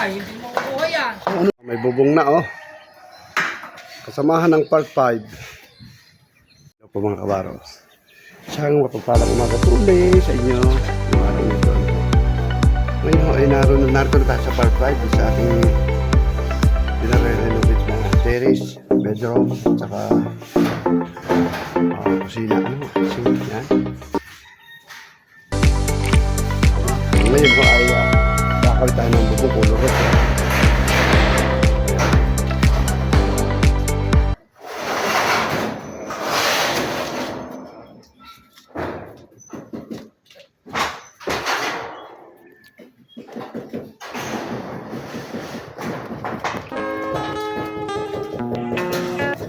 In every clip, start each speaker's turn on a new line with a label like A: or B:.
A: Ay, hindi mo makukuha yan.
B: May bubong na oh. Kasamahan ng Park 5. Ito po mga kabaros. Siyang mapagpalang umaga tuloy sa inyo. Yung araw nito. Ngayon ay narito na tayo sa Park 5 sa ating pinare-renovate na terrace, bedroom, at saka kusina. Ano? Kusina yan. Ngayon po ay kakawit tayo ng bubong ulo rin.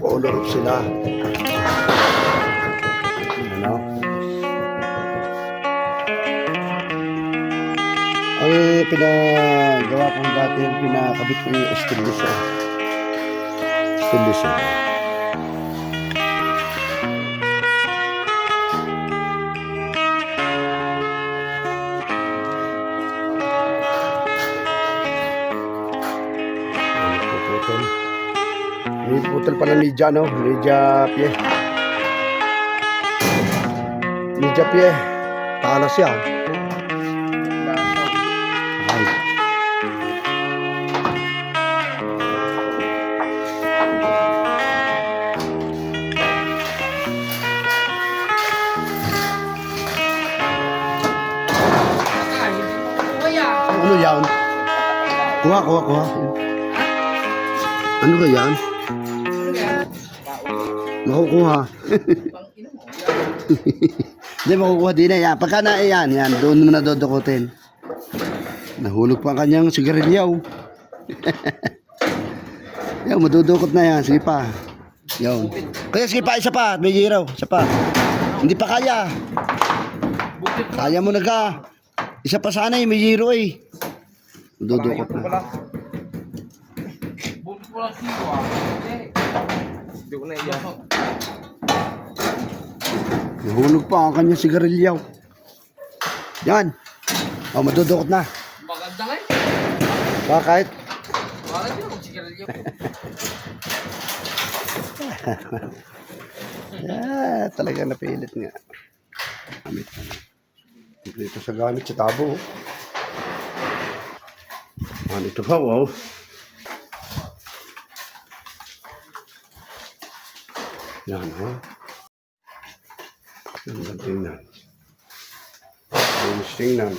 B: Ulo sila. Ano? Ang pinagawa kong dati, yung pinakabit ko yung estilisa. Estilisa. Puputol. May putol pala media, no? Media pie. Media pie. Talas yan. Ay.
A: Ay, hindi mo makukuha yan.
B: Ano yan? Kuha. Ano ka yan? Makukuha. Hindi, makukuha din na yan. Pagka na yan, doon mo na dodokotin. Nahulog pa ang kanyang sigarilyaw. Yan, madudukot na yan. Sige pa. Yan. Kaya sige pa, isa pa. May giraw. Isa pa. Hindi pa kaya. Kaya mo na ka. Isa pa sana may giro eh. Madudukot na.
A: Bukit mo lang siyo Hindi ko na iyan.
B: Nahulog pa ang kanyang sigarilyaw. Yan. O, madudukot na.
A: Maganda nga eh.
B: Bakit?
A: Bakit yun? Magsigarilyo.
B: Talaga napilit nga. Gamit ka na. Dito sa gamit sa tabo. Ano ito pa, wow. Yan, ha? Yan, tingnan. Tingnan.